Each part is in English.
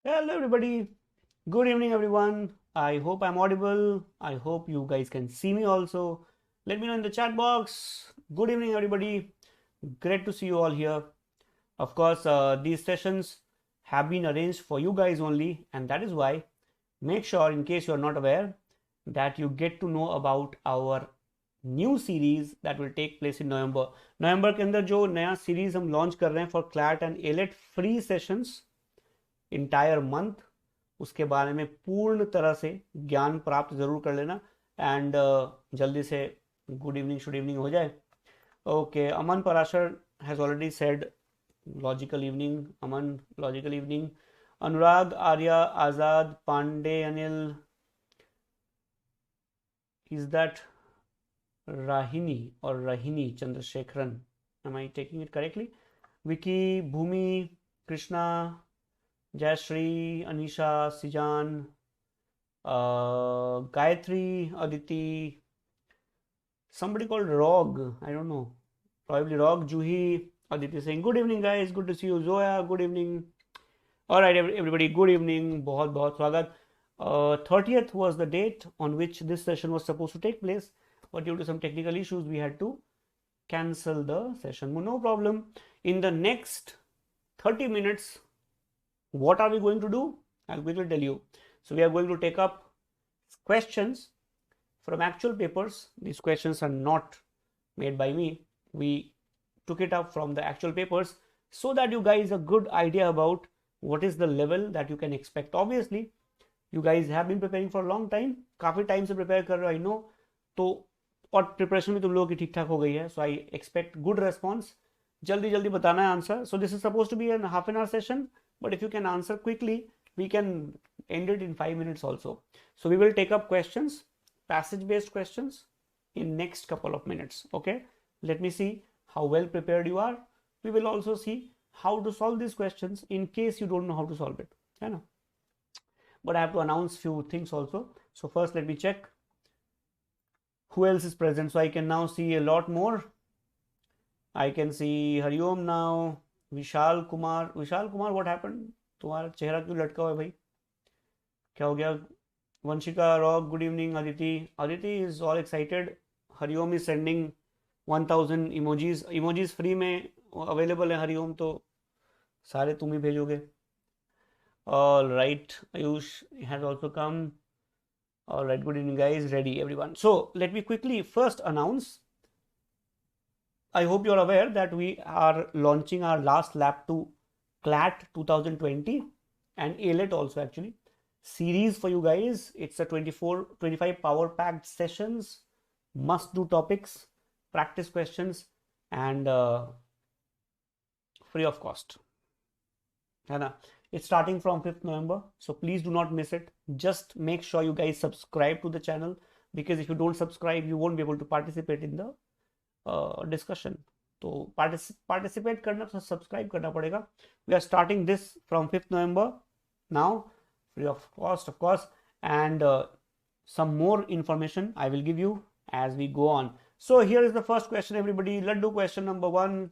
Hello everybody. Good evening everyone. I hope I'm audible. I hope you guys can see me also. Let me know in the chat box. Good evening everybody. Great to see you all here. Of course, these sessions have been arranged for you guys only, and that is why make sure, in case you're not aware, that you get to know about our new series that will take place in November के अंदर जो नया series हम launch कर रहे हैं for CLAT and AILET free sessions entire month, उसके बारे में पूर्ण तरह से ज्ञान प्राप्त जरूर कर लेना एंड जल्दी से गुड इवनिंग शुड इवनिंग हो जाए. Okay, Aman Parashar has already said logical evening. Aman logical evening. Anurag Arya Azad Pandey Anil, is that Rahini or Rahini Chandrasekharan? Am I taking it correctly? Vicky, Bhumi, Krishna, Jayashree, Anisha, Sijan, Gayatri, Aditi, somebody called Rog, I don't know, probably Rog, Juhi, Aditi saying good evening guys, good to see you. Zoya, good evening. All right everybody, good evening, बहुत बहुत स्वागत. 30th was the date on which this session was supposed to take place, but due to some technical issues we had to cancel the session. No problem. In the next 30 minutes, what are we going to do? I'll quickly tell you. So we are going to take up questions from actual papers. These questions are not made by me. We took it up from the actual papers so that you guys have a good idea about what is the level that you can expect. Obviously you guys have been preparing for a long time, काफी time से prepare कर रहे हो, I know. तो और preparation भी तुम लोगों की ठीक ठाक हो गई है, so I expect good response. जल्दी जल्दी बताना है answer. So this is suppose to be an half an hour session, but if you can answer quickly we can end it in 5 minutes also. So we will take up questions, passage based questions, in next couple of minutes. Okay, let me see how well prepared you are. We will also see how to solve these questions in case you don't know how to solve it, है ना. But I have to announce few things also. So first let me check who else is present. So I can now see a lot more. I can see Hariom now. Vishal Kumar, what happened? तुम्हारा चेहरा क्यों लटका हुआ है भाई, क्या हो गया? Vanshika rock, good evening. Aditi is all excited. Hariom is sending 1000 emojis free में अवेलेबल है हरिओम, तो सारे तुम ही भेजोगे. All right, Ayush has also come. All right, good evening guys, ready everyone. So let me quickly first announce, I hope you're aware that we are launching our last lap to CLAT 2020 and ALET also actually series for you guys. It's a 25 power packed sessions, must do topics, practice questions, and free of cost. It's starting from 5th November, so please do not miss it. Just make sure you guys subscribe to the channel, because if you don't subscribe you won't be able to participate in the discussion. तो participate करना तो subscribe करना पड़ेगा. We are starting this from 5th November now, free of cost of course, and some more information I will give you as we go on. So here is the first question everybody. Laddu question number 1.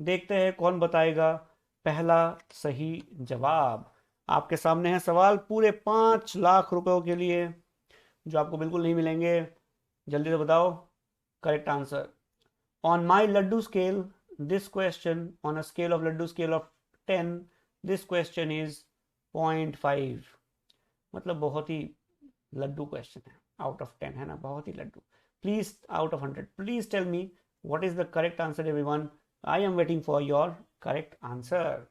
देखते हैं कौन बताएगा पहला सही जवाब. आपके सामने है सवाल पूरे 5 लाख रुपयों के लिए, जो आपको बिल्कुल नहीं मिलेंगे. जल्दी से बताओ correct answer. On my laddu scale, this question, on a scale of laddu scale of 10, this question is 0.5. मतलब बहुत ही लड्डू क्वेश्चन है. आउट ऑफ 10 है ना, बहुत ही लड्डू. Please out of 100 please tell me what is the correct answer everyone. I am waiting for your correct answer.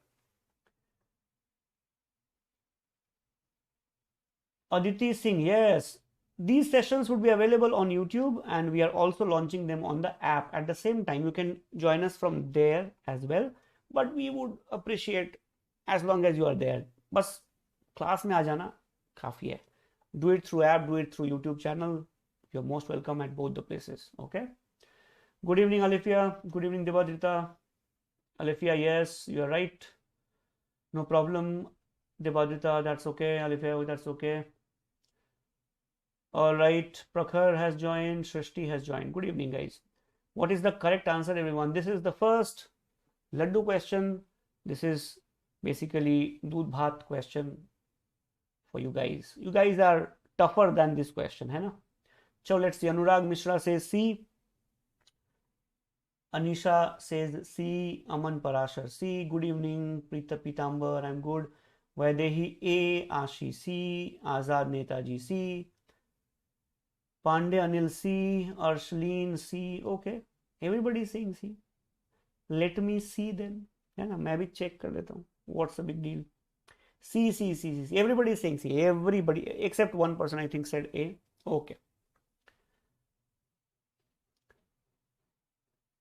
Aditi Singh, yes. These sessions would be available on YouTube, and we are also launching them on the app at the same time. You can join us from there as well, but we would appreciate as long as you are there. बस class में आ जाना काफ़ी है. Do it through app, do it through YouTube channel. You're most welcome at both the places. Okay. Good evening Alifia. Good evening Devadrita. Alifia, yes, you are right. No problem. Devadrita, that's okay. Alifia, that's okay. All right, Prakhar has joined, Shrishti has joined. Good evening guys. What is the correct answer everyone? This is the first laddu question. This is basically दूध भात question. for you guys. You guys are tougher than this question, है ना? So let's see. Anurag Mishra says C. Anisha says C. Aman Parashar C. Good evening. Preeta Pitambar, I'm good. Vaidehi A. Ashi C. Azad Netaji C. Pandey Anil C. Arshleen C. Okay. Everybody is saying C. Let me see then. है ना? मैं भी check कर लेता हूँ. What's the big deal? C, C, C, C, C. Everybody is saying C. Everybody except one person I think said A. Okay.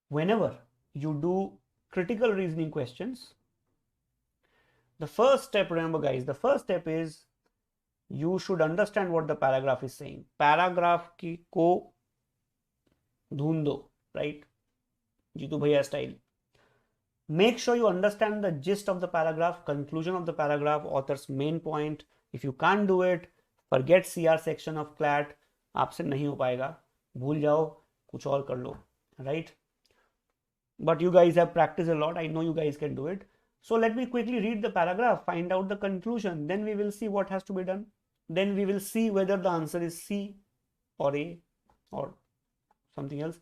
Whenever you do critical reasoning questions, the first step, remember guys, the first step is you should understand what the paragraph is saying. Paragraph की को ढूंढो, right? Jitu भैया style. Make sure you understand the gist of the paragraph, conclusion of the paragraph, author's main point. If you can't do it, forget CR section of CLAT. आपसे नहीं हो पाएगा, भूल जाओ, कुछ और कर लो, right? But you guys have practiced a lot. I know you guys can do it. So let me quickly read the paragraph, find out the conclusion. Then we will see what has to be done. Then we will see whether the answer is C or A or something else.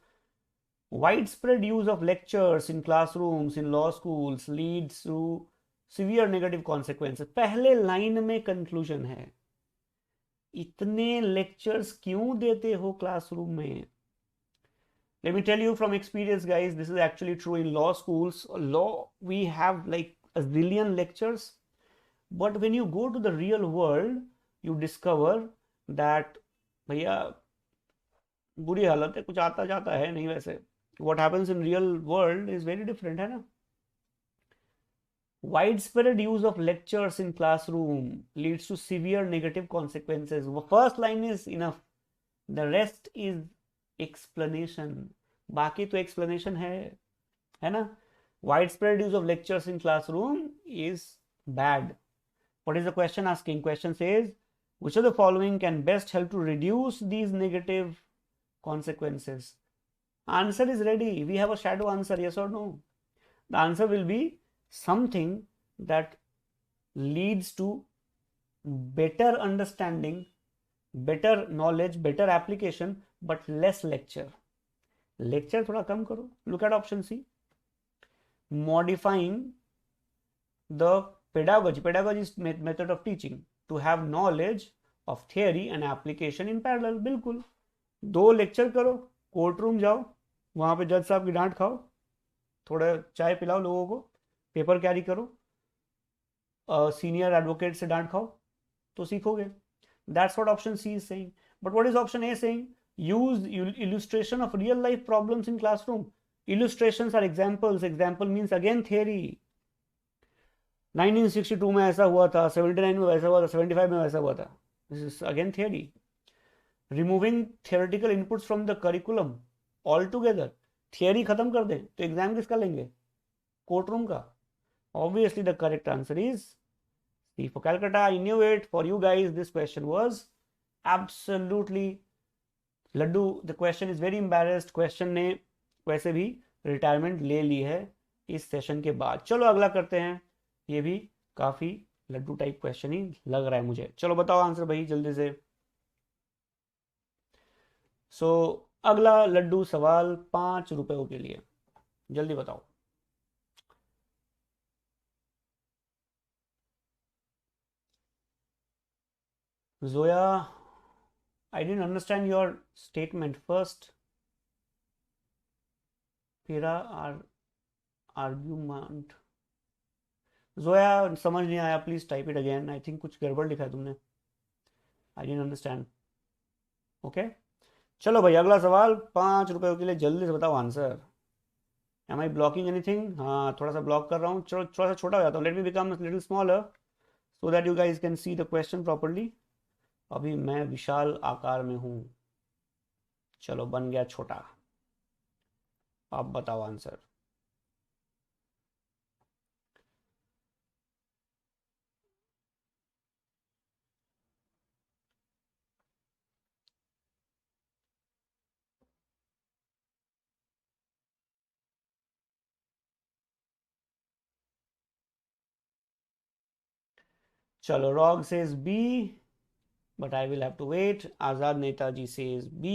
Widespread use of lectures in classrooms, in law schools leads to severe negative consequences. पहले line में conclusion है. इतने lectures क्यों देते हो classroom में? Let me tell you from experience, guys, this is actually true in law schools. Law, we have like a zillion lectures. But when you go to the real world, you discover that भैया बुरी हालत है, कुछ आता जाता है नहीं वैसे. What happens in real world is very different, है ना? Widespread use of lectures in classroom leads to severe negative consequences. First line is enough. The rest is explanation. बाकी तो explanation है ना? Widespread use of lectures in classroom is bad. What is the question asking? Question says, which of the following can best help to reduce these negative consequences? Answer is ready. We have a shadow answer, yes or no? The answer will be something that leads to better understanding, better knowledge, better application, but less lecture. Lecture थोड़ा कम करो. Look at option C. Modifying the pedagogy. Pedagogy is method of teaching to have knowledge of theory and application in parallel. बिल्कुल. 2 lecture करो, court room जाओ, वहां पे जज साहब की डांट खाओ, थोड़ा चाय पिलाओ लोगों को, पेपर कैरी करो, सीनियर एडवोकेट से डांट खाओ, तो सीखोगे. That's what option C is saying. But what is option A saying? Use illustration of real life problems in classroom. Illustrations are examples. Example means again theory. 1962 में ऐसा हुआ था, 79 में वैसा हुआ था, 75 में वैसा हुआ था. This is again theory. Removing theoretical inputs from the curriculum altogether. Theory खत्म कर दें तो एग्जाम किसका लेंगे? कोर्ट रूम का. Obviously the correct answer is C for Calcutta. I knew it. For you guys, this question was absolutely laddoo. The question is very embarrassed. Question ने वैसे भी रिटायरमेंट ले ली है इस सेशन के बाद. चलो अगला करते हैं. ये भी काफी लड्डू टाइप क्वेश्चन ही लग रहा है मुझे. चलो बताओ आंसर भाई जल्दी से. सो अगला लड्डू सवाल 5 रुपयों के लिए. जल्दी बताओ. Zoya, I didn't understand your statement first. Pira argument. Zoya, समझ नहीं आया. Please type it again. I think कुछ गड़बड़ लिखा है तुमने. I didn't understand. Okay? चलो भाई अगला सवाल 5 रुपयों के लिए. जल्दी से बताओ answer. Am I blocking anything? हाँ थोड़ा सा ब्लॉक कर रहा हूँ. चलो थोड़ा सा छोटा हो जाता हूँ. Let me become a little smaller so that you guys can see the question properly. अभी मैं विशाल आकार में हूँ. चलो बन गया छोटा. आप बताओ आंसर. चलो, Rog says B, but I will have to wait. Azad Netaji says B.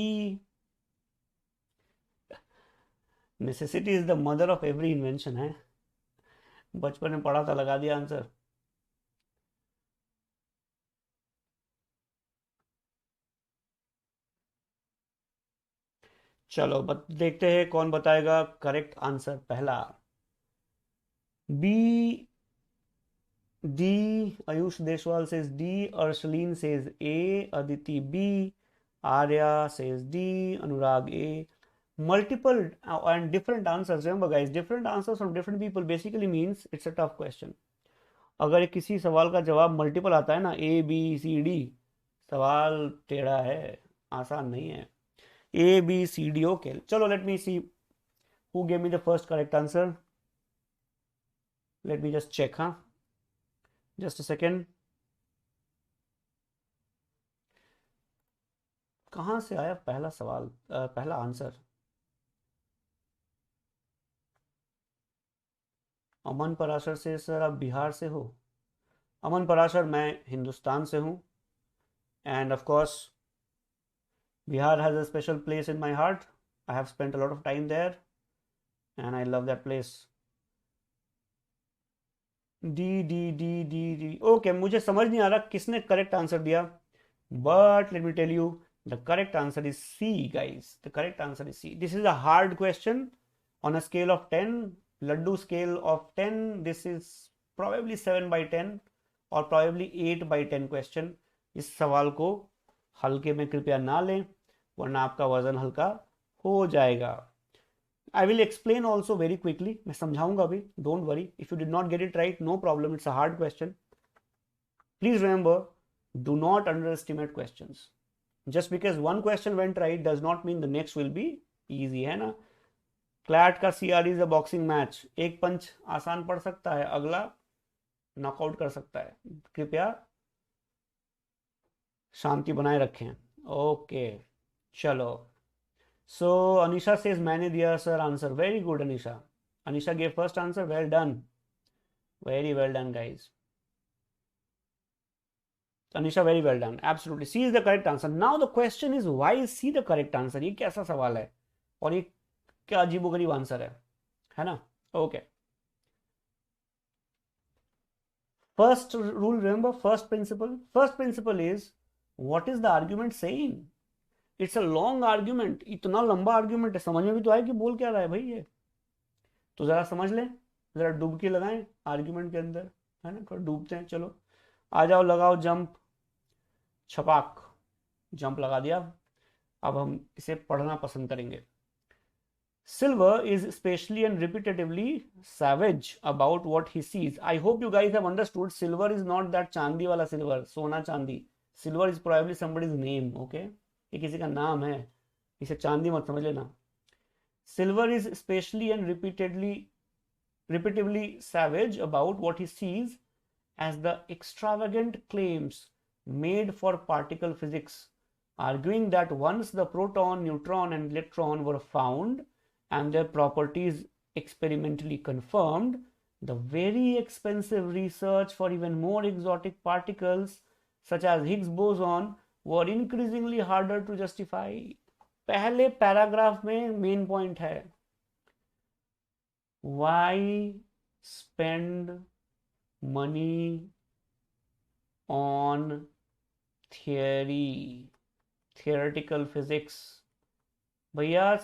Necessity is the mother of every invention है. बचपन में पढ़ा था, लगा दिया आंसर. चलो देखते हैं कौन बताएगा करेक्ट आंसर. पहला B. D. Ayush Deshwal says D. Arshleen says A. Aditi B. Arya says D. Anurag A. Multiple and different answers. Remember guys, different answers from different people basically means it's a tough question. अगर किसी सवाल का जवाब multiple आता है ना, A B C D, सवाल टेढ़ा है, आसान नहीं है. A B C D. Okay, चलो let me see who gave me the first correct answer. Let me just check. Just a second. कहाँ से आया पहला सवाल, पहला आंसर? अमन पराशर से सर आप बिहार से हो? अमन पराशर, मैं हिंदुस्तान से हूँ. And of course Bihar has a special place in my heart. I have spent a lot of time there and I love that place. D D D D D. Okay, मुझे समझ नहीं आ रहा किसने करेक्ट आंसर दिया, but let me tell you the correct answer is C guys. The correct answer is C. This is a hard question on a scale of 10, Laddu scale of 10. This is probably 7/10 और probably 8/10 question. इस सवाल को हल्के में कृपया ना लें, वरना आपका वजन हल्का हो जाएगा. I will explain also very quickly. मैं समझाऊंगा भी. Don't worry. If you did not get it right, no problem. It's a hard question. Please remember, do not underestimate questions. Just because one question went right does not mean the next will be easy, है ना? CLAT का CR is a boxing match. एक पंच आसान पड़ सकता है, अगला knockout कर सकता है. कृपया शांति बनाए रखें. ओके, चलो. So Anisha says मैंने दिया sir answer. Very good Anisha. Anisha gave first answer. Well done. Very well done guys. Anisha, very well done. Absolutely. C is the correct answer. Now the question is why is C the correct answer? ये कैसा सवाल है और ये क्या अजीबोगरीब answer है ना? Okay. First rule, remember, first principle. First principle is what is the argument saying? It's a long argument. इतना लंबा आर्ग्यूमेंट है, समझ में भी तो आए कि बोल क्या रहा है भाई ये. तो जरा समझ लें, जरा डुबकी लगाएं आर्ग्यूमेंट के अंदर, है ना? थोड़ा डूबते हैं. चलो आ जाओ, लगाओ जंप. छपाक, जंप लगा दिया. अब हम इसे पढ़ना पसंद करेंगे. Silver is specially and repetitively savage about what he sees. I hope you guys have understood. Silver is not that चांदी वाला सिल्वर, सोना चांदी. Silver is probably somebody's name. Okay, ये किसी का नाम है, इसे चांदी मत समझ लेना. Silver is especially and repetitively savage about what he sees as the extravagant claims made for particle physics, arguing that once the proton, neutron and electron were found and their properties experimentally confirmed, the very expensive research for even more exotic particles such as Higgs boson were increasingly harder to justify. पहले paragraph में main point है, why spend money on theoretical physics. भैया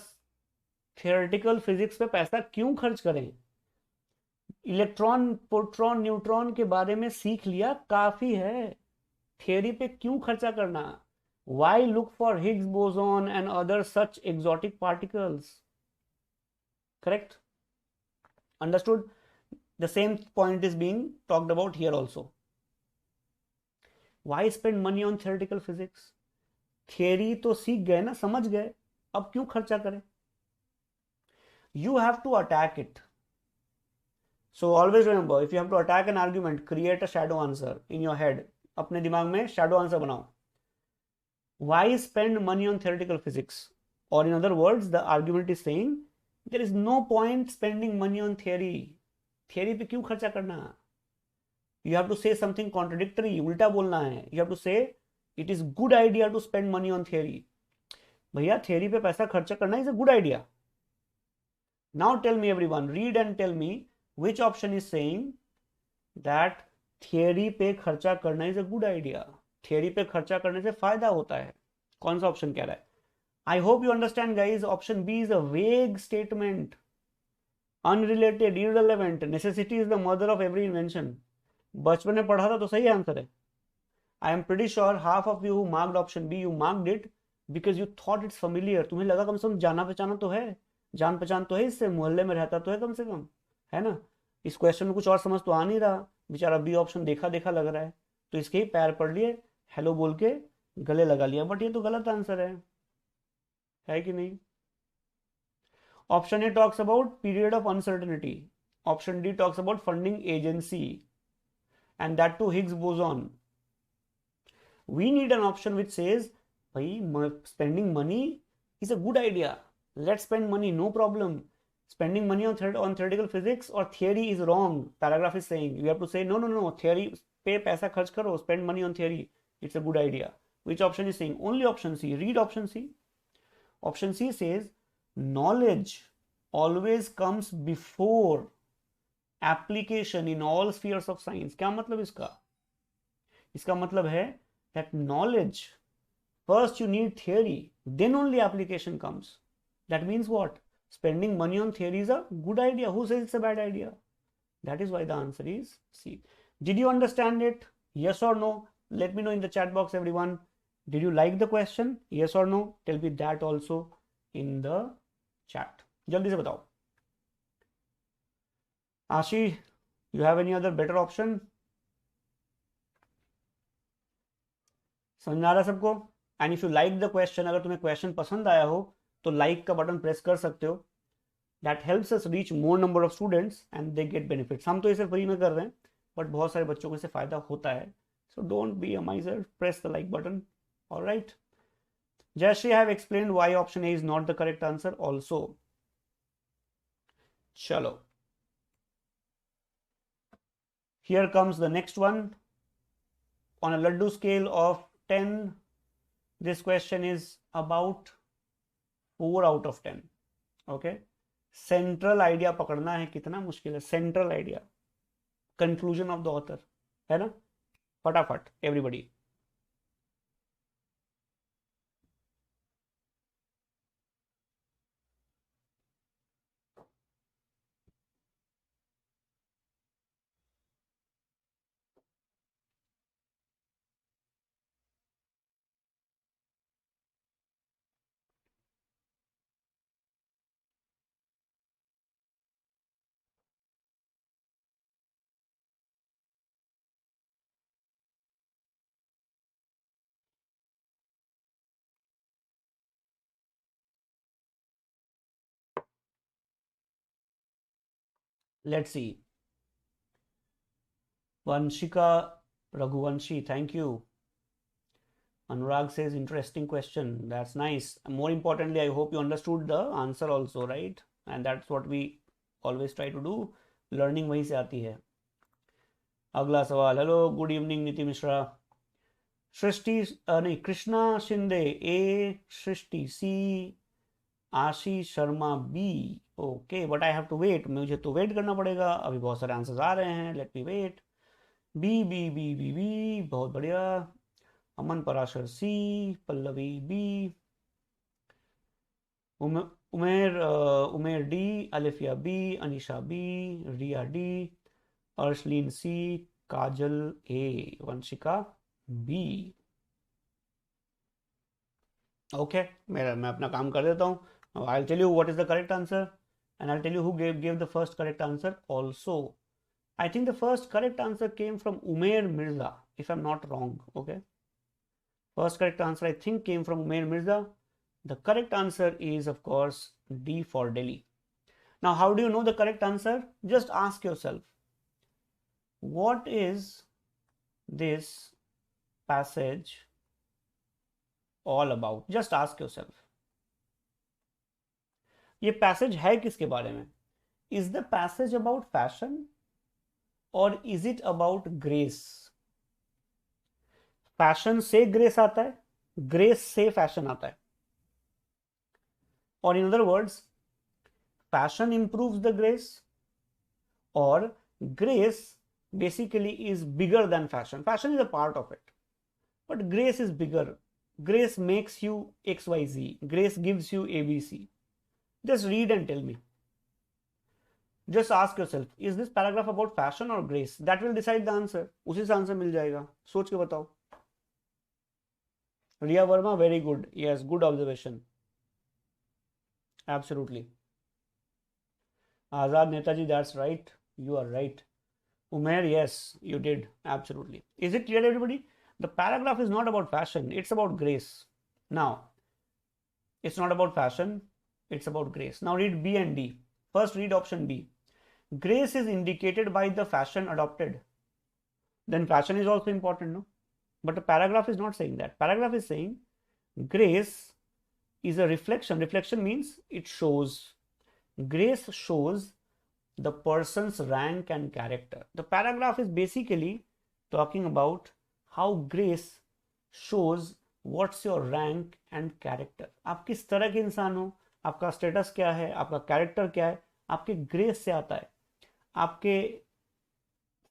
theoretical physics पे पैसा क्यों खर्च करें? Electron, proton, neutron के बारे में सीख लिया, काफी है. थियरी पे क्यों खर्चा करना? Why look for Higgs boson and other such exotic particles? Correct? Understood? The same point is being talked about here also. Why spend money on theoretical physics? Theory तो सीख गए ना, समझ गए, अब क्यों खर्चा करें? You have to attack it. So always remember, if you have to attack an argument, create a shadow answer in your head. अपने दिमाग में shadow answer बनाओ. Why spend money on theoretical physics? Or in other words, the argument is saying there is no point spending money on theory. Theory पे क्यों खर्चा करना? You have to say something contradictory, उल्टा बोलना है. You have to say it is good idea to spend money on theory. भैया theory पे पैसा खर्चा करना is a good idea. Now tell me everyone, read and tell me which option is saying that theory पे खर्चा करना is a good idea. Theory पे खर्चा करने से फायदा होता है. कौन सा ऑप्शन कह रहा है? I hope you understand guys, option B is a vague statement. Unrelated, irrelevant. Necessity is the mother of every invention. बचपन में पढ़ा था तो सही आंसर है. I am pretty sure half of you who marked option B, you marked it because you thought it's familiar. तुम्हें लगा कम से कम जाना पहचाना तो है, जान पहचान तो है, इससे मोहल्ले में रहता तो है कम से कम, है ना. इस क्वेश्चन में कुछ और समझ तो आ नहीं रहा, बेचारा बी ऑप्शन देखा देखा लग रहा है, तो इसके ही पैर पढ़ लिए, हेलो बोल के गले लगा लिया. बट ये तो गलत आंसर है कि नहीं. Option A talks about period of uncertainty. Option D talks about funding agency, and that too Higgs boson. We need an option which says, spending money is a good idea. Let's spend money, no problem. Spending money on theoretical physics or theory is wrong. Paragraph is saying you have to say no. Theory पे पैसा खर्च करो, spend money on theory. It's a good idea. Which option is saying? Only option C. Read option C. Option C says knowledge always comes before application in all spheres of science. क्या मतलब इसका? इसका मतलब है that knowledge, first you need theory, then only application comes. That means what? Spending money on theory is a good idea. Who says it's a bad idea? That is why the answer is C. Did you understand it? Yes or no? Let me know in the chat box everyone. Did you like the question? Yes or no? Tell me that also in the chat. जल्दी से बताओ. आशी, you have any other better option? समझ में आ रहा सबको? And if you like the question, अगर तुम्हें question पसंद आया हो तो like का बटन प्रेस कर सकते हो. That helps us reach more number of students and they get benefits. हम तो इसे फ्री में कर रहे हैं, बट बहुत सारे बच्चों को इससे फायदा होता है. So don't be a miser. Press the like button. All right. Jayashree, I have explained why option A is not the correct answer also. Chalo. Here comes the next one. On a laddu scale of 10, this question is about 4 out of 10. Okay. Central idea पकड़ना है, कितना मुश्किल है. Central idea. Conclusion of the author. है ना? फटाफट everybody. Let's see. Vanshika Raghuvanshi, thank you. Anurag says interesting question. That's nice. More importantly, I hope you understood the answer also, right? And that's what we always try to do. Learning वहीं से आती है. अगला सवाल. Hello, good evening, Niti Mishra. Srishti नहीं, Krishna Shinde A, Srishti C, Ashish Sharma B. Okay, but I have to wait. मुझे तो wait करना पड़ेगा, अभी बहुत सारे आंसर्स आ रहे हैं. Let me wait. B B B B B, बहुत बढ़िया. Aman Parashar C, Pallavi B, Umer D, Alifiya B, Anisha B, Riya D, Arshleen C, Kajal A, Vanshika B. Okay, मैं अपना काम कर देता हूँ. I'll tell you what is the correct answer and I'll tell you who gave the first correct answer also. I think the first correct answer came from Umair Mirza, if I'm not wrong. Okay, first correct answer I think came from Umair Mirza. The correct answer is of course D for Delhi. Now how do you know the correct answer? Just ask yourself, what is this passage all about? Just ask yourself. ये passage है किसके बारे में? Is the passage about fashion? और is it about grace? Fashion से grace आता है, grace से फैशन आता है, और in other words fashion improves the grace or grace basically is bigger than fashion. Fashion is a part of it, but grace is bigger. Grace makes you XYZ, grace gives you ABC. Just read and tell me. Just ask yourself, is this paragraph about fashion or grace? That will decide the answer. उसी से answer मिल जाएगा, सोच के बताओ. Riya Verma, very good. Yes, good observation. Absolutely. Azad Netaji, that's right. You are right. Umair, yes, you did. Absolutely. Is it clear, everybody? The paragraph is not about fashion, it's about grace. Now, it's not about fashion, it's about grace. Now read B and D. First, read option B. Grace is indicated by the fashion adopted. Then fashion is also important, no? But the paragraph is not saying that. Paragraph is saying grace is a reflection. Reflection means it shows. Grace shows the person's rank and character. The paragraph is basically talking about how grace shows what's your rank and character. आप किस तरह के इंसान हो, आपका status क्या है, आपका कैरेक्टर क्या है, आपके ग्रेस से आता है, आपके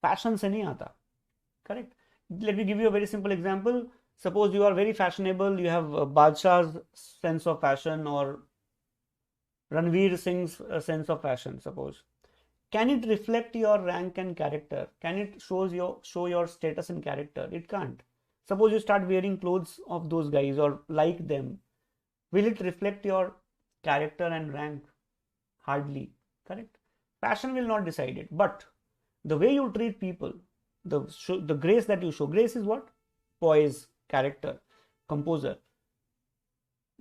फैशन से नहीं आता. Correct? Let me give you a very simple example. Suppose you are very fashionable, you have Badshah's sense of fashion or Ranveer Singh's sense of fashion, suppose. Can it reflect your rank and character? Can it show your status and character? It can't. Suppose you start wearing clothes of those guys or like them. Will it reflect your character and rank? Hardly. Correct? Fashion will not decide it. But the way you treat people, the grace that you show. Grace is what? Poise, character, composure,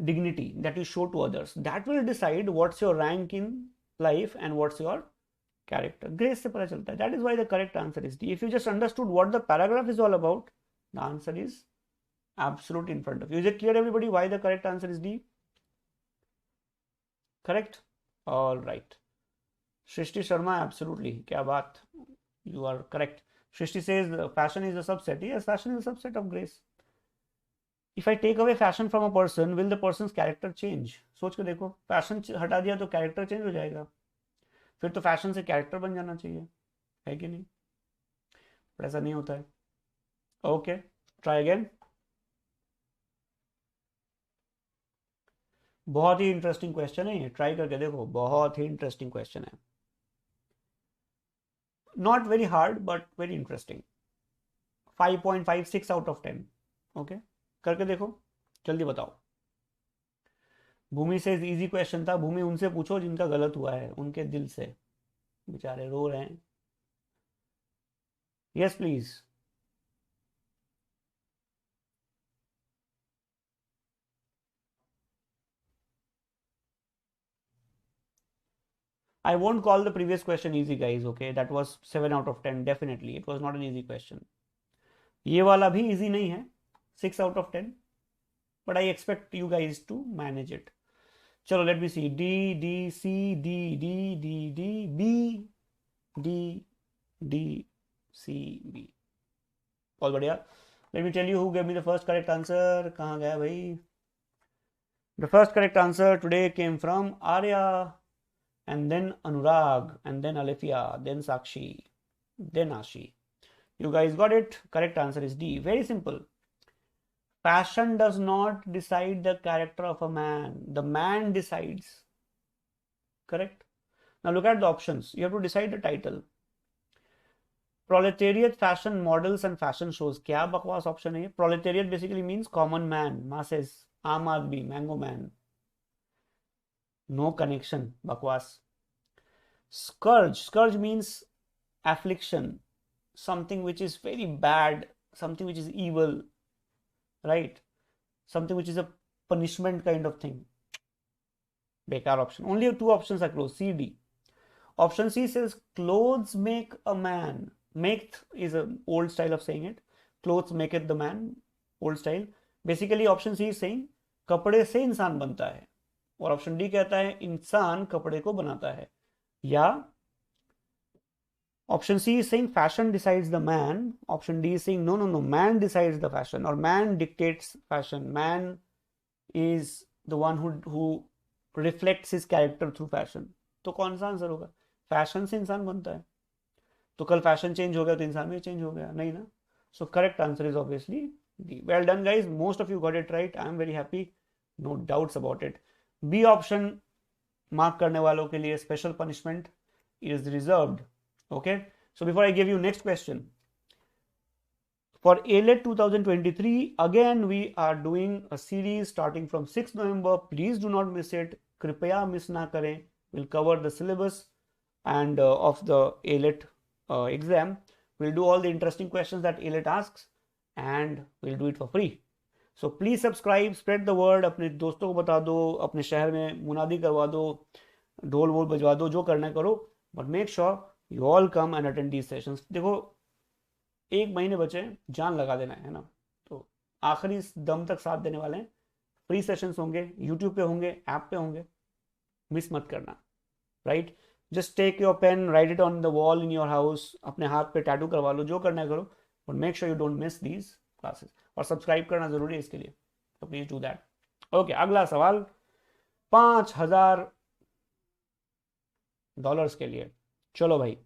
dignity that you show to others. That will decide what's your rank in life and what's your character. Grace se pata chalta hai. That is why the correct answer is D. If you just understood what the paragraph is all about, the answer is absolute in front of you. Is it clear, everybody, why the correct answer is D? Correct? All right. Shrishti Sharma, absolutely. Kya baat? You are correct. Shrishti says fashion is a subset. Yes, fashion is a subset of grace. If I take away fashion from a person, will the person's character change? सोच के देखो, fashion हटा दिया तो character change हो जाएगा. फिर तो फैशन से कैरेक्टर बन जाना चाहिए, है कि नहीं? पर ऐसा नहीं होता है. Okay, try again. बहुत ही इंटरेस्टिंग क्वेश्चन है ये, ट्राई करके देखो, बहुत ही इंटरेस्टिंग क्वेश्चन है. Not very hard, but very interesting. 5.56 out of 10. Okay, करके देखो, जल्दी बताओ. भूमि से इजी क्वेश्चन था. भूमि, उनसे पूछो जिनका गलत हुआ है, उनके दिल से, बेचारे रो रहे हैं. Yes please. I won't call the previous question easy, guys. Okay, that was 7 out of 10. Definitely, it was not an easy question. ये वाला भी easy नहीं है, 6 out of 10. But I expect you guys to manage it. चलो, let me see. D, D, C, D, D, D, D, B, D, D, C, B. बहुत बढ़िया. Let me tell you who gave me the first correct answer. कहाँ गया भाई? The first correct answer today came from Arya, and then Anurag, and then Alifia, then Sakshi, then Ashi. You guys got it. Correct answer is D. Very simple. Fashion does not decide the character of a man. The man decides. Correct? Now look at the options. You have to decide the title. Proletariat fashion models and fashion shows. क्या बकवास option है? Proletariat basically means common man, masses, आम आदमी, mango man. No connection, बकवास. Scourge. Scourge means affliction, something which is very bad, something which is evil, right? Something which is a punishment kind of thing. Bekar option. Only 2 options are closed. C, D. Option C says clothes make a man. Make is an old style of saying it. Clothes maketh the man. Old style. Basically option C is saying कपड़े से इंसान बनता है, और option D कहता है इंसान कपड़े को बनाता है. या Option C is saying fashion decides the man. Option D is saying no, man decides the fashion, or man dictates fashion. Man is the one who reflects his character through fashion. तो कौन सा answer होगा? Fashion से इंसान बनता है, तो कल फैशन चेंज हो गया तो इंसान भी चेंज हो गया, नहीं ना? So correct answer is obviously D. Well done guys, most of you got it right. I am very happy, no doubts about it. B option mark करने वालों के लिए special punishment is reserved. Okay, so before I give you next question, for ALET 2023 again we are doing a series starting from 6th November. Please do not miss it, कृपया miss ना करें. We'll cover the syllabus and of the ALET exam. We'll do all the interesting questions that ALET asks and we'll do it for free. So please subscribe, spread the word. अपने दोस्तों को बता दो, अपने शहर में मुनादी करवा दो, ढोल वोल बजवा दो, जो करना करो, but make sure you all come and attend these sessions. देखो 1 महीने बचे, जान लगा देना है ना, तो आखिरी दम तक साथ देने वाले हैं. फ्री सेशंस होंगे, यूट्यूब पे होंगे, ऐप पे होंगे, मिस मत करना. Right, just take your pen, write it on the wall in your house, अपने हाथ पे टैटू करवा लो, जो करना है करो, but make sure you don't miss these classes. और सब्सक्राइब करना जरूरी है इसके लिए, तो प्लीज डू दैट. ओके, अगला सवाल $5,000 के लिए. चलो भाई,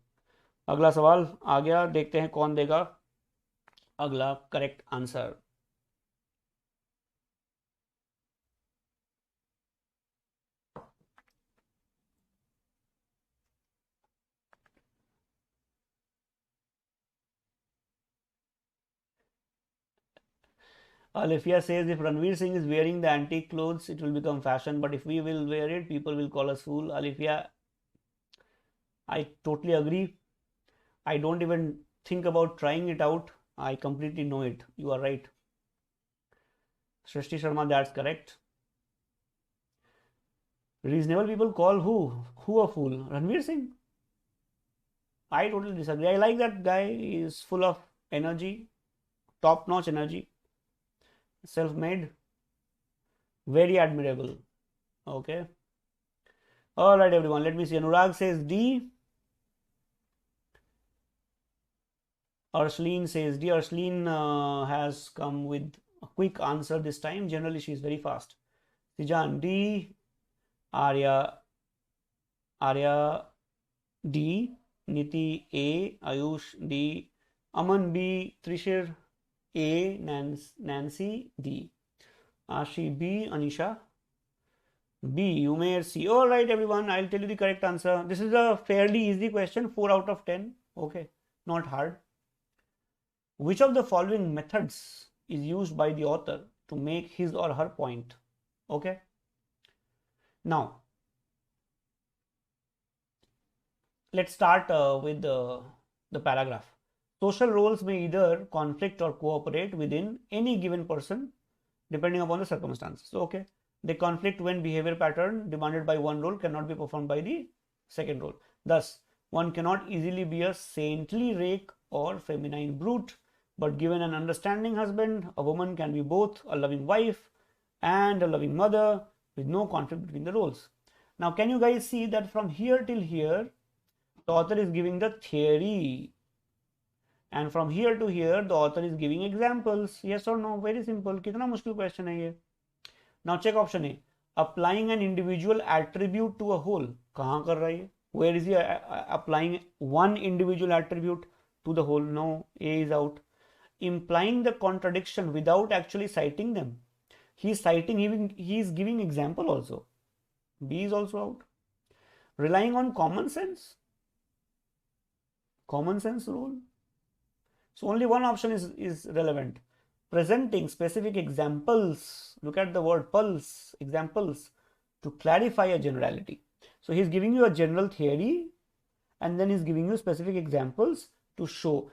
अगला सवाल आ गया, देखते हैं कौन देगा अगला correct answer. Alifia says if Ranveer Singh is wearing the antique clothes, it will become fashion. But if we will wear it, people will call us fool. Alifia, I totally agree. I don't even think about trying it out. I completely know it. You are right. Shrishti Sharma, that's correct. Reasonable people call who? Who a fool? Ranveer Singh? I totally disagree. I like that guy. He is full of energy, top-notch energy, self-made, very admirable. Okay. All right, everyone. Let me see. Anurag says D. Arsleen says D. Arsleen has come with a quick answer this time. Generally, she is very fast. Sijan D. Arya D. Niti A. Ayush D. Aman B. Trishir A. Nancy D. Ashi B. Anisha B. Umair C. All right, everyone. I'll tell you the correct answer. This is a fairly easy question. 4 out of 10. Okay, not hard. Which of the following methods is used by the author to make his or her point? Okay. Now, let's start with the paragraph. Social roles may either conflict or cooperate within any given person depending upon the circumstances. So, okay, they conflict when behavior pattern demanded by one role cannot be performed by the second role. Thus, one cannot easily be a saintly rake or feminine brute, but given an understanding husband, a woman can be both a loving wife and a loving mother with no conflict between the roles. Now, can you guys see that from here till here, the author is giving the theory, and from here to here, the author is giving examples. Yes or no? Very simple. कितना मुश्किल question है ये? Now check option A. Applying an individual attribute to a whole. कहाँ कर रहा है ये? Where is he applying one individual attribute to the whole? No, A is out. Implying the contradiction without actually citing them. He is citing, he is giving example also. B is also out. Relying on common sense. Common sense rule. So only one option is relevant. Presenting specific examples. Look at the word pulse, examples, to clarify a generality. So he's giving you a general theory and then he's giving you specific examples to show.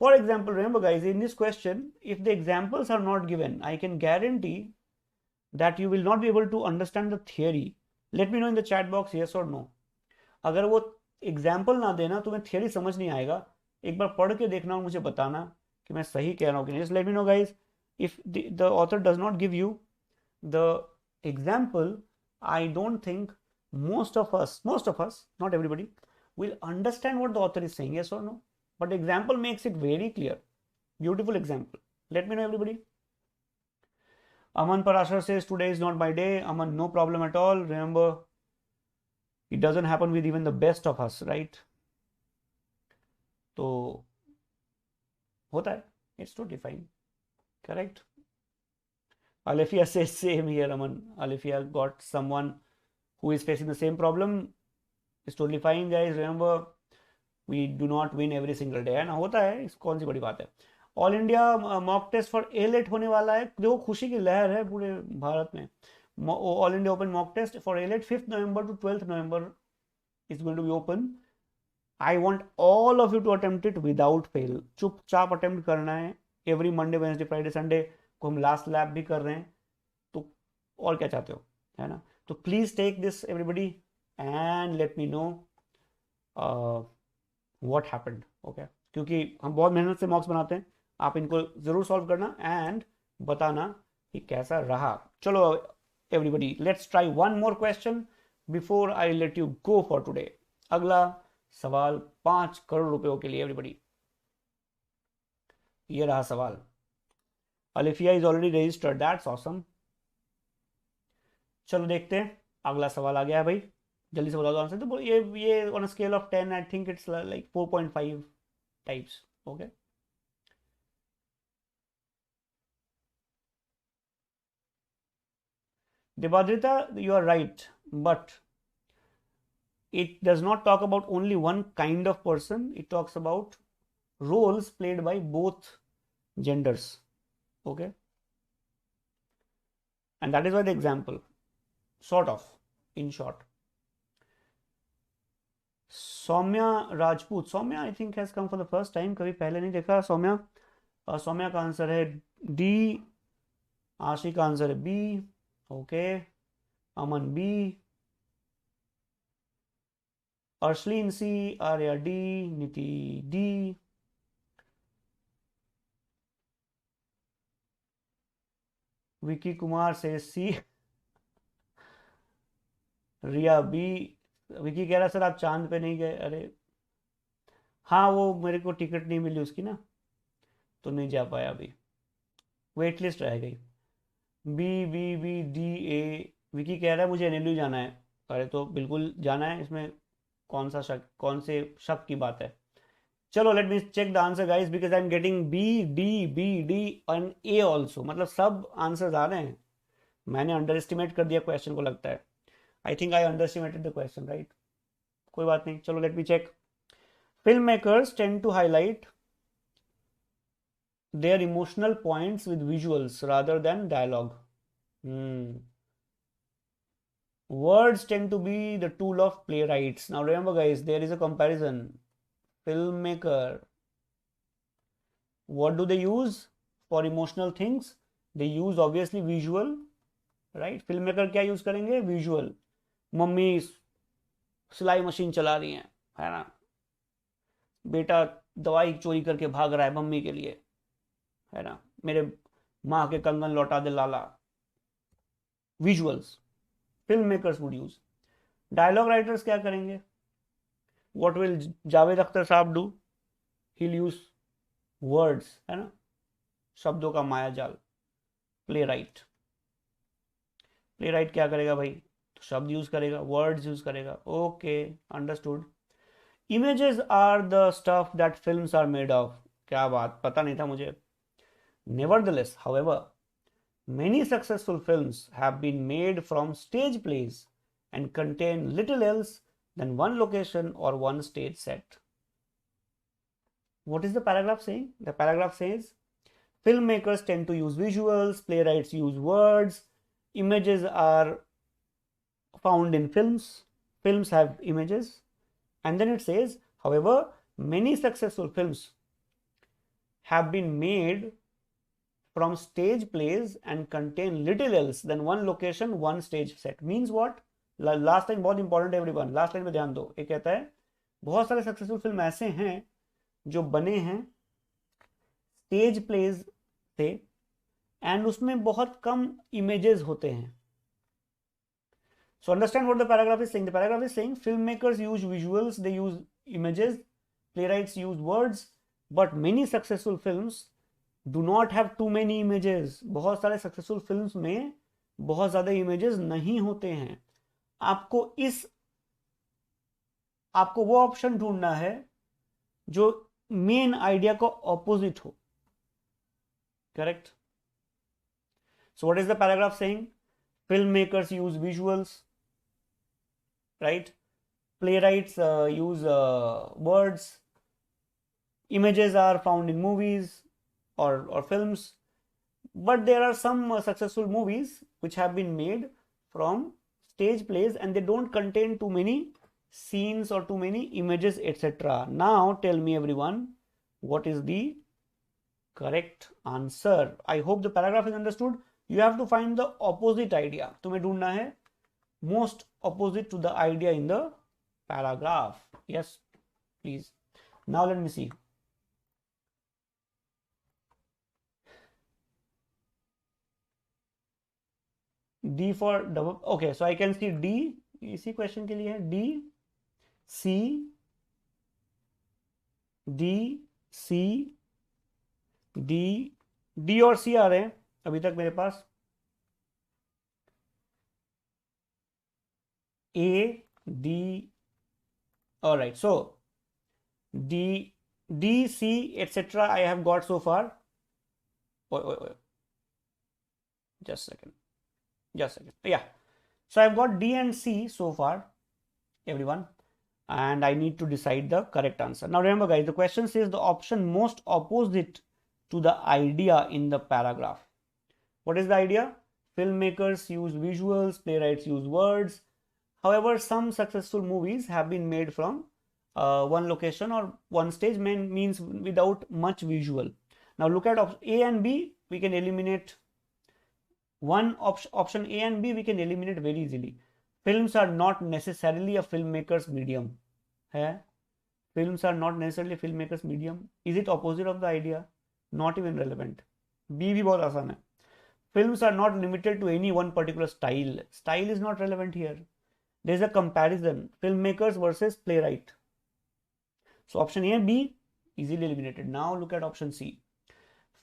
For example, remember guys, in this question, if the examples are not given, I can guarantee that you will not be able to understand the theory. Let me know in the chat box yes or no. अगर वो example ना देना तुम्हें theory समझ नहीं आएगा. एक बार पढ़ के देखना और मुझे बताना कि मैं सही कह रहा हूँ कि नहीं. Just let me know guys, if the author does not give you the example, I don't think most of us, not everybody, we'll understand what the author is saying, yes or no. But the example makes it very clear. Beautiful example. Let me know, everybody. Aman Parashar says, today is not my day. Aman, no problem at all. Remember, it doesn't happen with even the best of us, right? तो होता है. It's totally fine. Correct. Alifia says same here, Aman. Alifia got someone who is facing the same problem. It's totally fine, guys. Remember, we do not win every single day. है ना, होता है. इस कौन सी बड़ी बात है. All India mock test for A-LET होने वाला है. देखो, खुशी की लहर है पूरे भारत में. All India open mock test for A-LET 5th November to 12th November is going to be open. I want all of you to attempt it without fail. चुपचाप अटेम्प्ट करना है. Every Monday, Wednesday, Friday, Sunday को हम last lab भी कर रहे हैं. तो और क्या चाहते हो, है ना. तो please take this everybody and let me know what happened. Okay, क्योंकि हम बहुत मेहनत से मॉक्स बनाते हैं. आप इनको जरूर सॉल्व करना एंड बताना कि कैसा रहा. चलो everybody, let's try one more question before I let you go for today. अगला सवाल 5 करोड़ रुपयों के लिए एवरीबडी. ये रहा सवाल. Alifiya is already registered, that's awesome. चलो देखते हैं. अगला सवाल आ गया है भाई, जल्दी से बता दो आंसर. तो ये on a scale of 10 I think it's like 4.5 types. Okay, Debadrita, you are right, but it does not talk about only one kind of person. It talks about roles played by both genders. Okay, and that is why the example, sort of, in short. Soumya Rajput, Soumya I think has come for the first time. कभी पहले नहीं देखा सौम्या. सौम्या का answer है D. आशी का answer है B. Okay, अमन B. अर्शलीन C. Arya D. नीति D. विकी कुमार से C. रिया B. विकी कह रहा सर आप चांद पे नहीं गए. अरे हाँ, वो मेरे को टिकट नहीं मिली उसकी ना, तो नहीं जा पाया. अभी वेट लिस्ट रह गई. B. विकी कह रहा है मुझे NLU जाना है. अरे तो बिल्कुल जाना है, इसमें कौन से शक की बात है. चलो let me check the answer guys, because I am getting B, D and A also. मतलब सब आंसर्स आ रहे हैं. मैंने अंडर एस्टिमेट कर दिया क्वेश्चन को लगता है. I think I underestimated the question, right. कोई बात नहीं, चलो let me check. Film makers tend to highlight their emotional points with visuals rather than dialogue. Words tend to be the tool of playwrights. Now remember guys, there is a comparison. Filmmaker, what do they use for emotional things? They use obviously visual, right? Filmmaker क्या use करेंगे? Visual. Mummy सिलाई machine चला रही है ना. बेटा दवाई चोरी करके भाग रहा है मम्मी के लिए, है ना. मेरे माँ के कंगन लौटा दे लाला. Visuals film makers would use. Dialogue writers क्या करेंगे? व्हाट विल जावेद अख्तर साहब do? He will use words, है ना, शब्दों का माया जाल. प्ले राइट क्या करेगा भाई? तो शब्द यूज करेगा, वर्ड्स यूज करेगा. Okay, understood. Images are the stuff that films are made of. क्या बात, पता नहीं था मुझे. Nevertheless, however, many successful films have been made from stage plays and contain little else than one location or one stage set. What is the paragraph saying? The paragraph says, filmmakers tend to use visuals, playwrights use words, images are found in films, films have images, and then it says, however, many successful films have been made from stage plays and contain little else than one location, one stage set. Means what? Last line बहुत important है everyone. Last line में ध्यान दो. ये कहता है बहुत सारे सक्सेसफुल फिल्म ऐसे हैं जो बने हैं स्टेज प्लेज से एंड उसमें बहुत कम इमेजेस होते हैं. So understand what the paragraph is saying. The paragraph is saying filmmakers use visuals, they use images, playwrights use words, but many successful films do not have too many images. बहुत सारे successful films में बहुत ज्यादा images नहीं होते हैं. आपको वो ऑप्शन ढूंढना है जो मेन आइडिया को ऑपोजिट हो. Correct. So what is the paragraph saying? Filmmakers use visuals, right? Playwrights use words. Images are found in movies or films, but there are some successful movies which have been made from stage plays and they don't contain too many scenes or too many images, etc. Now tell me everyone, what is the correct answer? I hope the paragraph is understood. You have to find the opposite idea. तुम्हें ढूंढना है most opposite to the idea in the paragraph. Yes, please. Now let me see. D for double. Okay, so I can see D. इसी question के लिए है D, C, D, C, D, D और C आ रहे हैं अभी तक मेरे पास. A, D. All right, so D, C, etc. I have got so far. Wait. Just a second. Yeah. So I've got D and C so far, everyone, and I need to decide the correct answer. Now remember, guys, the question says the option most opposite to the idea in the paragraph. What is the idea? Filmmakers use visuals, playwrights use words. However, some successful movies have been made from one location or one stage, means without much visual. Now look at A and B. We can eliminate one option A and B. We can eliminate very easily. Films are not necessarily a filmmaker's medium. Films are not necessarily a filmmaker's medium. Is it opposite of the idea? Not even relevant. B भी बहुत आसान है. Films are not limited to any one particular style. Style is not relevant here. There is a comparison. Filmmakers versus playwright. So option A and B easily eliminated. Now look at option C.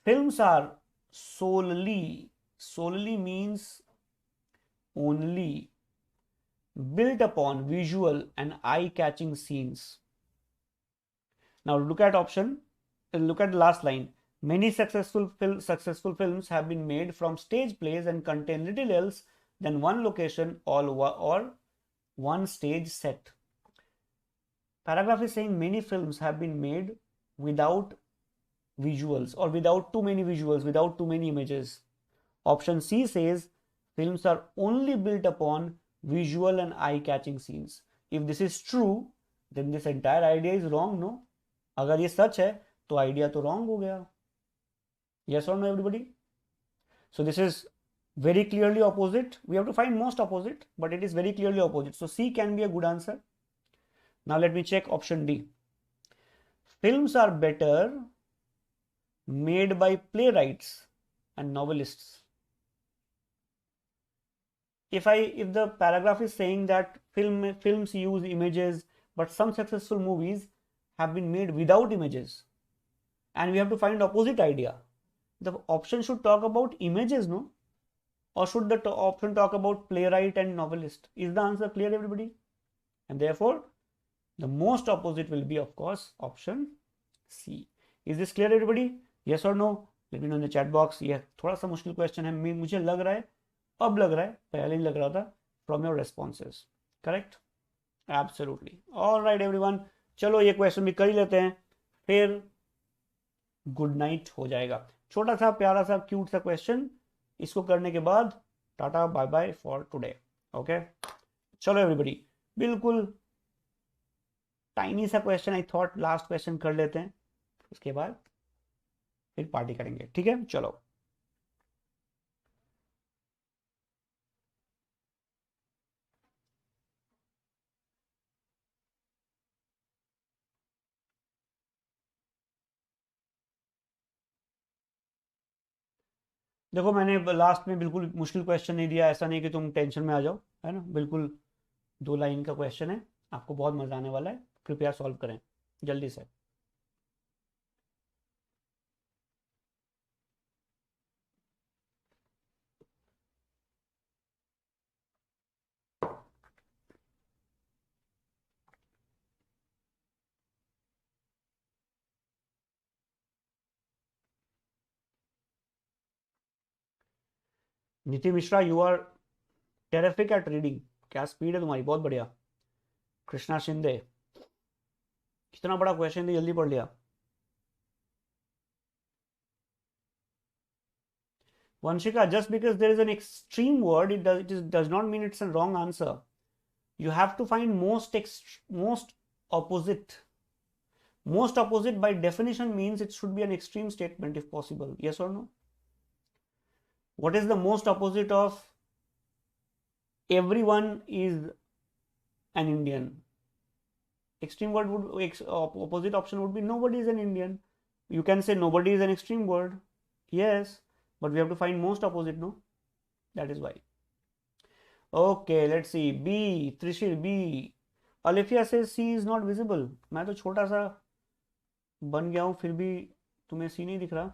Films are solely means only built upon visual and eye-catching scenes. Now look at the last line. Many successful films have been made from stage plays and contain little else than one location or one stage set. Paragraph is saying many films have been made without visuals or without too many visuals, without too many images. Option C says films are only built upon visual and eye-catching scenes. If this is true, then this entire idea is wrong, no? अगर ये सच है तो idea तो wrong हो गया. Yes or no, everybody? So this is very clearly opposite. We have to find most opposite, but it is very clearly opposite. So C can be a good answer. Now let me check option D. Films are better made by playwrights and novelists. If the paragraph is saying that films use images, but some successful movies have been made without images, and we have to find opposite idea, the option should talk about images, no? Or should the option talk about playwright and novelist? Is the answer clear, everybody? And therefore, the most opposite will be, of course, option C. Is this clear, everybody? Yes or no? Let me know in the chat box. ये थोड़ा सा मुश्किल question है, मुझे लग रहा है, अब लग रहा है, पहले नहीं लग रहा था, from your responses. Correct? Absolutely. All right, everyone. चलो ये क्वेश्चन भी कर ही लेते हैं, फिर गुड नाइट हो जाएगा. छोटा सा प्यारा सा क्यूट सा क्वेश्चन, इसको करने के बाद tata bye bye for today. Okay, चलो एवरीबॉडी, बिल्कुल टाइनी सा question, I thought last question कर लेते हैं, उसके बाद फिर पार्टी करेंगे. ठीक है, चलो. देखो मैंने लास्ट में बिल्कुल मुश्किल क्वेश्चन नहीं दिया, ऐसा नहीं कि तुम टेंशन में आ जाओ, है ना. बिल्कुल 2 लाइन का क्वेश्चन है, आपको बहुत मजा आने वाला है. कृपया सॉल्व करें जल्दी से। Niti Mishra, you are terrific at reading. क्या स्पीड है तुम्हारी, बहुत बढ़िया। कृष्णा शिंदे, कितना बड़ा क्वेश्चन है, जल्दी पढ़ लिया। Vanshika, just because there is an extreme word, it does not mean it's a wrong answer. You have to find most opposite. Most opposite by definition means it should be an extreme statement if possible. Yes or no? What is the most opposite of everyone is an Indian? Extreme word would, opposite option would be nobody is an Indian. You can say nobody is an extreme word. Yes, but we have to find most opposite, no? That is why. Okay, let's see. B, Trishil, B. Alifia says C is not visible. मैं तो छोटा सा बन गया हूँ, फिर भी तुम्हें C नहीं दिख रहा.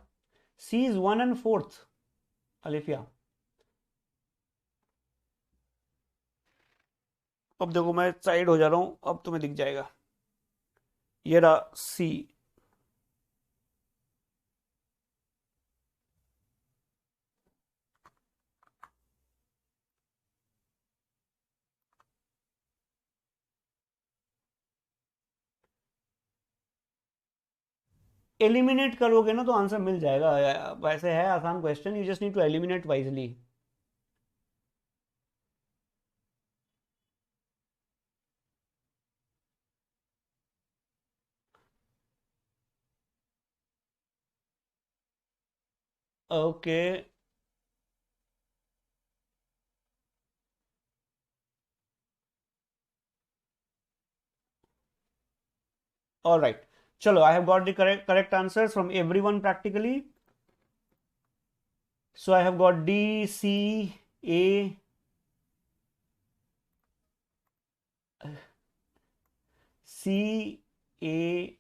C is 1/4. Alifia. अब देखो मैं साइड हो जा रहा हूँ, अब तुम्हें दिख जाएगा. ये रहा C. एलिमिनेट करोगे ना तो आंसर मिल जाएगा. वैसे है आसान question, you just need to eliminate wisely. Okay, all right. Chalo, I have got the correct answers from everyone practically. So I have got D, C, A, C, A,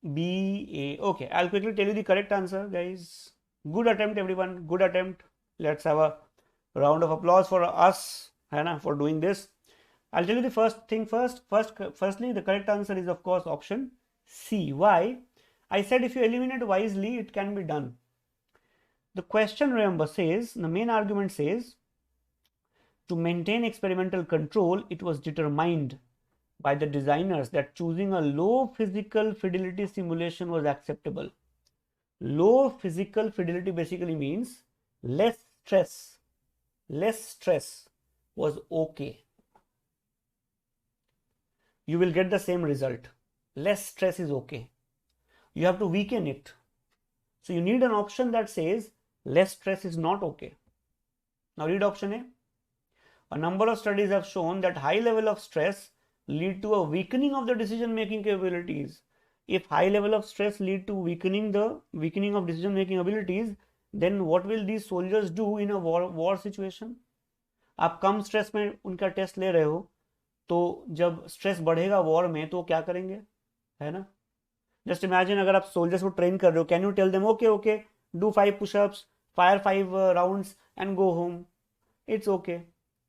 B, A. Okay, I'll quickly tell you the correct answer, guys. Good attempt, everyone. Good attempt. Let's have a round of applause for us, Hannah, for doing this. I'll tell you the first thing first. Firstly, the correct answer is of course option C. Why? I said if you eliminate wisely, it can be done. The question, remember, says, the main argument says, to maintain experimental control, it was determined by the designers that choosing a low physical fidelity simulation was acceptable. Low physical fidelity basically means less stress. Less stress was okay. You will get the same result. Less stress is okay. You have to weaken it. So you need an option that says less stress is not okay. Now read option A. A number of studies have shown that high level of stress lead to a weakening of the decision making capabilities. If high level of stress lead to weakening of decision making abilities, then what will these soldiers do in a war situation? आप कम stress में उनका test ले रहे हो, तो जब stress बढ़ेगा war में तो क्या करेंगे, है ना? जस्ट इमेजिन अगर आप सोल्जर्स को ट्रेन कर रहे हो, can you tell them okay do 5 pushups, fire 5 rounds and go home? It's okay.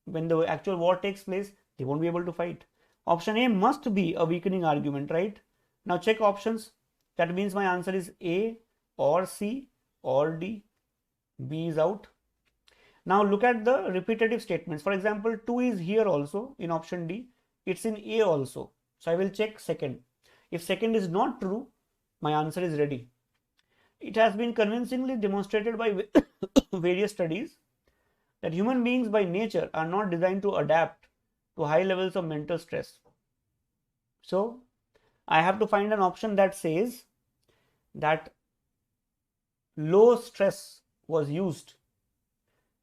When the actual war takes place, they won't be able to fight. Option A must be a weakening argument, right? Now check options. That means my answer is A or C or D. B is out. Now look at the repetitive statements. For example, 2 is here also in option D. It's in A also. So I will check second. If second is not true, my answer is ready. It has been convincingly demonstrated by various studies that human beings by nature are not designed to adapt to high levels of mental stress. So I have to find an option that says that low stress was used,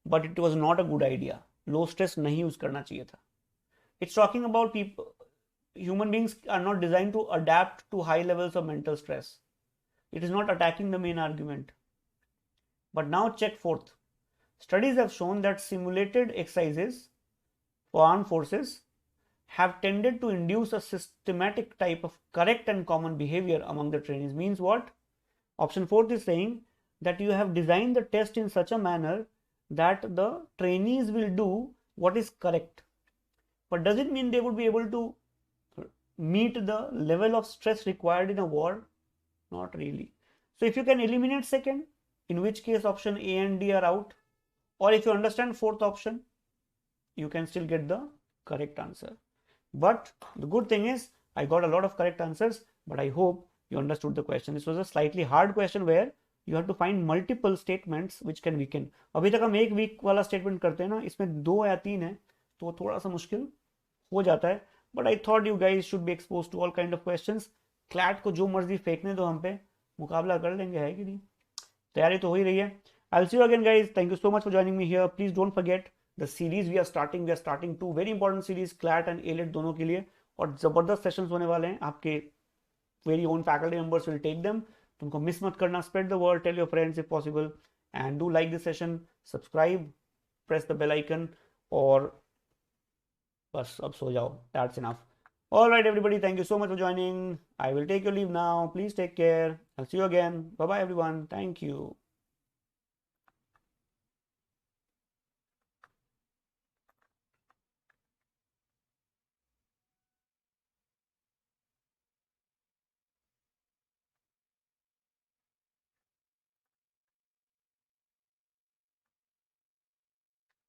but it was not a good idea. Low stress nahi use karna chahiye tha. It's talking about people, human beings are not designed to adapt to high levels of mental stress. It is not attacking the main argument. But now check fourth. Studies have shown that simulated exercises for armed forces have tended to induce a systematic type of correct and common behavior among the trainees. Means what? Option 4 is saying that you have designed the test in such a manner that the trainees will do what is correct. But does it mean they would be able to meet the level of stress required in a war? Not really. So if you can eliminate second, in which case option A and D are out, or if you understand fourth option, you can still get the correct answer. But the good thing is I got a lot of correct answers, but I hope you understood the question. This was a slightly hard question where you have to find multiple statements which can weaken. अभी तक हम एक week वाला statement करते हैं ना, इसमें 2 या 3 है तो थोड़ा सा मुश्किल हो जाता है. But I thought you guys should be expose to all kind of questions. CLAT को जो मर्जी फेंकने दो हम पे, मुकाबला कर लेंगे, है कि नहीं? तैयारी तो हो ही रही है. I will see you again guys. Thank you so much for joining me here. Please don't forget the series we are starting 2 very important series, CLAT and ALET दोनों के लिए, और जबरदस्त सेशंस होने वाले हैं. आपके very own faculty members will take them. तुमको मिस मत करना. Spread the word, tell your friends if possible, and do like this session, subscribe, press the bell icon, और बस अब सो जाओ. That's enough. All right, everybody. Thank you so much for joining. I will take your leave now. Please take care. I'll see you again. Bye bye, everyone. Thank you.